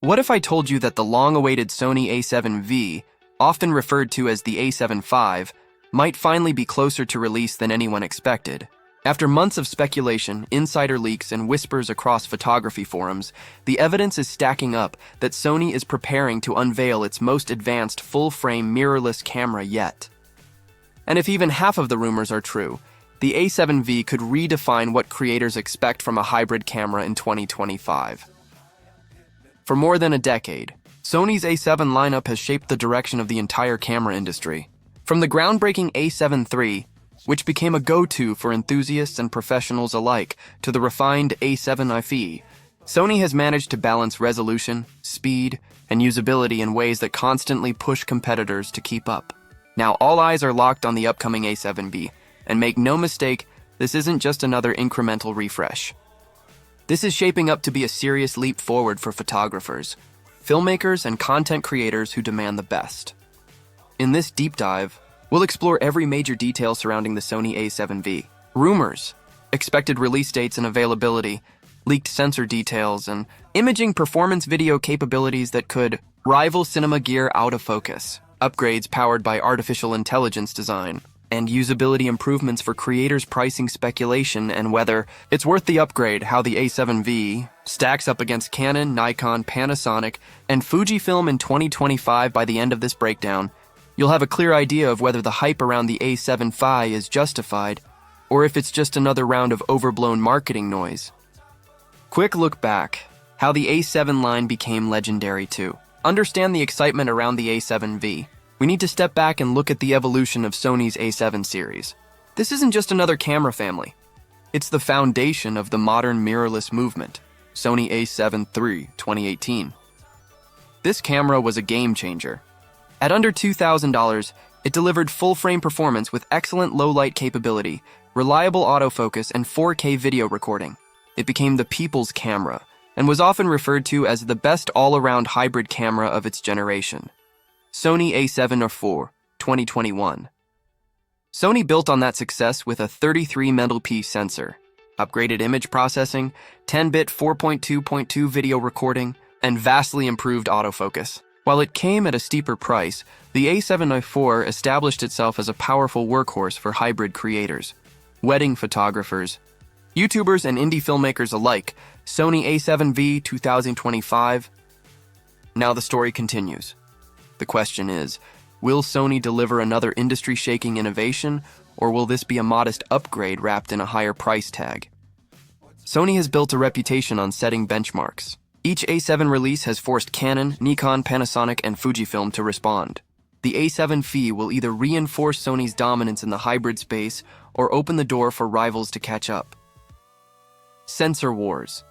What if I told you that the long-awaited Sony A7V, often referred to as the A7V, might finally be closer to release than anyone expected? After months of speculation, insider leaks, and whispers across photography forums, the evidence is stacking up that Sony is preparing to unveil its most advanced full-frame mirrorless camera yet. And if even half of the rumors are true, the A7V could redefine what creators expect from a hybrid camera in 2025. For more than a decade, Sony's A7 lineup has shaped the direction of the entire camera industry. From the groundbreaking A7 III, which became a go-to for enthusiasts and professionals alike, to the refined A7V, Sony has managed to balance resolution, speed, and usability in ways that constantly push competitors to keep up. Now all eyes are locked on the upcoming A7V, and make no mistake, this isn't just another incremental refresh. This is shaping up to be a serious leap forward for photographers, filmmakers, and content creators who demand the best. In this deep dive, we'll explore every major detail surrounding the Sony A7V. Rumors, expected release dates and availability, leaked sensor details, and imaging performance video capabilities that could rival cinema gear autofocus, upgrades powered by artificial intelligence design, and usability improvements for creators, pricing speculation, and whether it's worth the upgrade, how the A7V stacks up against Canon, Nikon, Panasonic, and Fujifilm in 2025. By the end of this breakdown, you'll have a clear idea of whether the hype around the A7V is justified, or if it's just another round of overblown marketing noise. Quick look back, how the A7 line became legendary too. Understand the excitement around the A7V. We need to step back and look at the evolution of Sony's A7 series. This isn't just another camera family. It's the foundation of the modern mirrorless movement, Sony A7 III 2018. This camera was a game changer. At under $2,000, it delivered full-frame performance with excellent low-light capability, reliable autofocus, and 4K video recording. It became the people's camera, and was often referred to as the best all-around hybrid camera of its generation. Sony A7 IV 2021. Sony built on that success with a 33-megapixel sensor, upgraded image processing, 10-bit 4.2.2 video recording, and vastly improved autofocus. While it came at a steeper price, the A7 IV established itself as a powerful workhorse for hybrid creators, wedding photographers, YouTubers, and indie filmmakers alike. Sony A7V 2025. Now the story continues. The question is, will Sony deliver another industry-shaking innovation, or will this be a modest upgrade wrapped in a higher price tag? Sony has built a reputation on setting benchmarks. Each A7 release has forced Canon, Nikon, Panasonic, and Fujifilm to respond. The A7V will either reinforce Sony's dominance in the hybrid space or open the door for rivals to catch up. Sensor wars.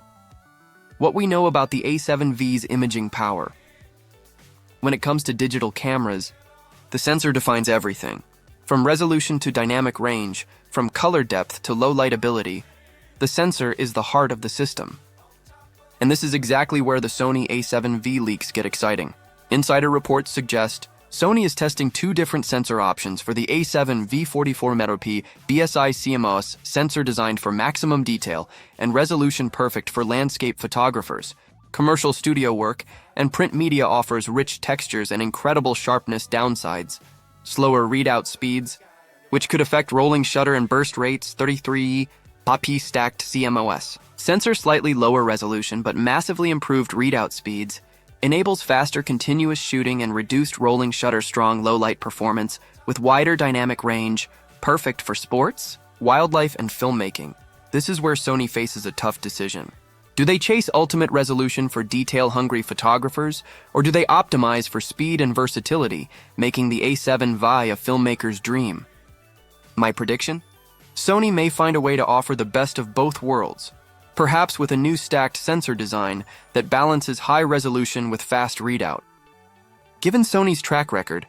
What we know about the A7V's imaging power. When it comes to digital cameras, the sensor defines everything. From resolution to dynamic range, from color depth to low light ability, the sensor is the heart of the system. And this is exactly where the Sony A7V leaks get exciting. Insider reports suggest Sony is testing two different sensor options for the A7 V44 BSI CMOS sensor designed for maximum detail and resolution perfect for landscape photographers. Commercial studio work and print media offers rich textures and incredible sharpness downsides. Slower readout speeds, which could affect rolling shutter and burst rates, 33 PAPI stacked CMOS. Sensor slightly lower resolution but massively improved readout speeds, enables faster continuous shooting and reduced rolling shutter, strong low-light performance with wider dynamic range, perfect for sports, wildlife, and filmmaking. This is where Sony faces a tough decision. Do they chase ultimate resolution for detail-hungry photographers, or do they optimize for speed and versatility, making the A7V a filmmaker's dream? My prediction? Sony may find a way to offer the best of both worlds, perhaps with a new stacked sensor design that balances high resolution with fast readout. Given Sony's track record,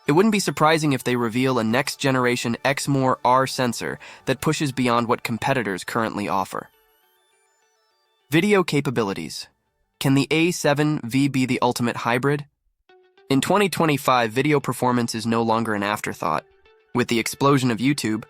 it wouldn't be surprising if they reveal a next-generation Exmor R sensor that pushes beyond what competitors currently offer. Video capabilities. Can the A7V be the ultimate hybrid? In 2025, video performance is no longer an afterthought. With the explosion of YouTube,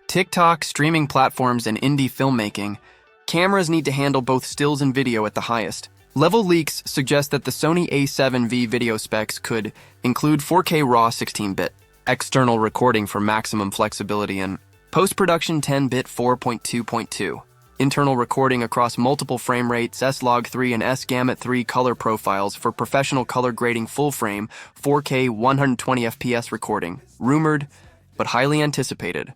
TikTok, streaming platforms, and indie filmmaking, cameras need to handle both stills and video at the highest. Level leaks suggest that the Sony A7V video specs could include 4K RAW 16-bit, external recording for maximum flexibility, and post-production 10-bit 4.2.2, internal recording across multiple frame rates, S-Log3 and S-Gamut3 color profiles for professional color grading, full-frame 4K 120fps recording, rumored but highly anticipated.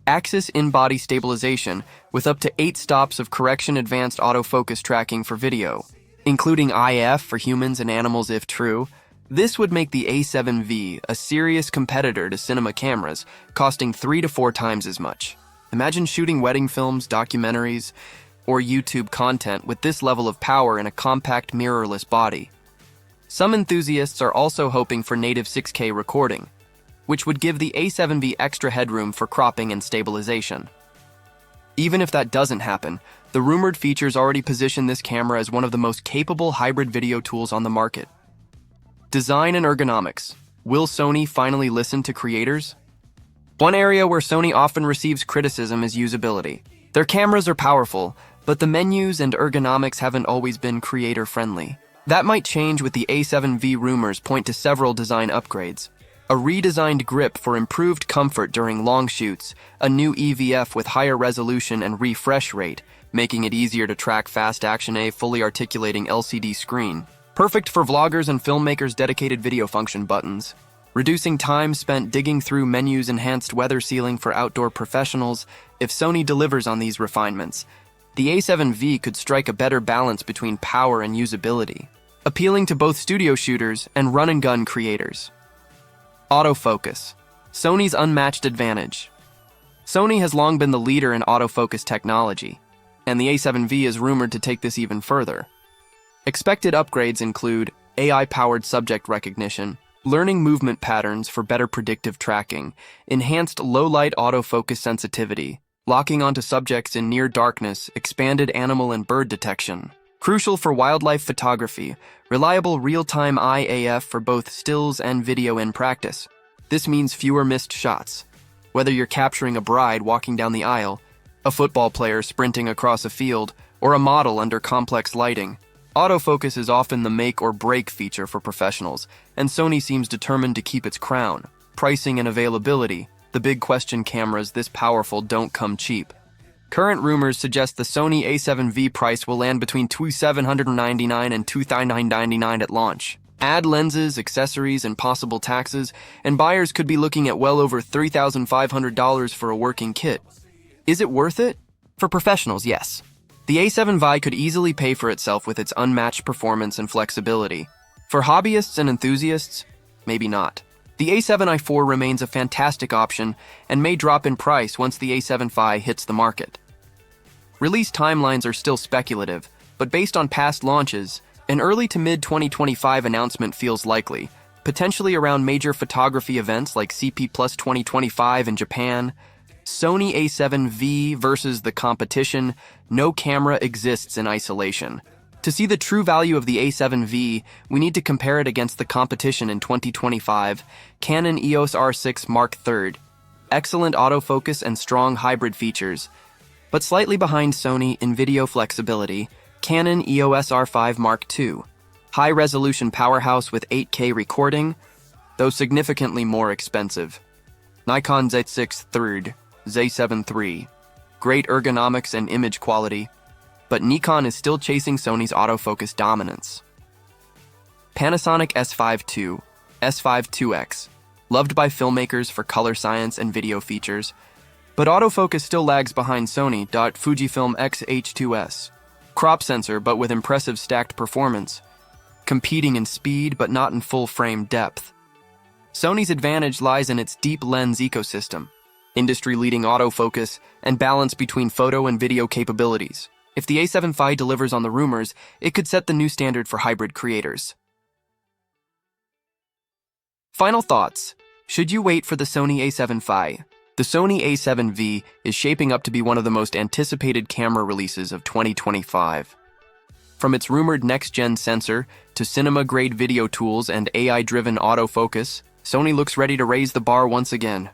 Axis in-body stabilization with up to 8 stops of correction, advanced autofocus tracking for video, including IF for humans and animals if true. This would make the A7V a serious competitor to cinema cameras, costing 3 to 4 times as much. Imagine shooting wedding films, documentaries, or YouTube content with this level of power in a compact mirrorless body. Some enthusiasts are also hoping for native 6K recording, which would give the A7V extra headroom for cropping and stabilization. Even if that doesn't happen, the rumored features already position this camera as one of the most capable hybrid video tools on the market. Design and ergonomics. Will Sony finally listen to creators? One area where Sony often receives criticism is usability. Their cameras are powerful, but the menus and ergonomics haven't always been creator-friendly. That might change with the A7V. Rumors point to several design upgrades. A redesigned grip for improved comfort during long shoots, a new EVF with higher resolution and refresh rate, making it easier to track fast action, a fully articulating LCD screen, perfect for vloggers and filmmakers, dedicated video function buttons, reducing time spent digging through menus, enhanced weather sealing for outdoor professionals. If Sony delivers on these refinements, the A7V could strike a better balance between power and usability, appealing to both studio shooters and run-and-gun creators. Autofocus. Sony's unmatched advantage. Sony has long been the leader in autofocus technology, and the A7V is rumored to take this even further. Expected upgrades include AI-powered subject recognition, learning movement patterns for better predictive tracking, enhanced low-light autofocus sensitivity, locking onto subjects in near darkness, expanded animal and bird detection. Crucial for wildlife photography, reliable real-time IAF for both stills and video in practice. This means fewer missed shots. Whether you're capturing a bride walking down the aisle, a football player sprinting across a field, or a model under complex lighting, autofocus is often the make or break feature for professionals, and Sony seems determined to keep its crown. Pricing and availability. The big question: cameras this powerful don't come cheap. Current rumors suggest the Sony A7V price will land between $2,799 and $2,999 at launch. Add lenses, accessories, and possible taxes, and buyers could be looking at well over $3,500 for a working kit. Is it worth it? For professionals, yes. The A7V could easily pay for itself with its unmatched performance and flexibility. For hobbyists and enthusiasts, maybe not. The A7i4 remains a fantastic option and may drop in price once the A7V hits the market. Release timelines are still speculative, but based on past launches, an early to mid-2025 announcement feels likely, potentially around major photography events like CP Plus 2025 in Japan. Sony A7V versus the competition. No camera exists in isolation. To see the true value of the A7V, we need to compare it against the competition in 2025, Canon EOS R6 Mark III. Excellent autofocus and strong hybrid features. But slightly behind Sony in video flexibility, Canon EOS R5 Mark II. High-resolution powerhouse with 8K recording, though significantly more expensive. Nikon Z6 III, Z7 III. Great ergonomics and image quality, but Nikon is still chasing Sony's autofocus dominance. Panasonic S5 II, S5 IIX. Loved by filmmakers for color science and video features, but autofocus still lags behind Sony. Fujifilm X-H2S. Crop sensor but with impressive stacked performance. Competing in speed but not in full-frame depth. Sony's advantage lies in its deep lens ecosystem, industry-leading autofocus, and balance between photo and video capabilities. If the A7V delivers on the rumors, it could set the new standard for hybrid creators. Final thoughts. Should you wait for the Sony A7V? The Sony A7V is shaping up to be one of the most anticipated camera releases of 2025. From its rumored next-gen sensor to cinema-grade video tools and AI-driven autofocus, Sony looks ready to raise the bar once again.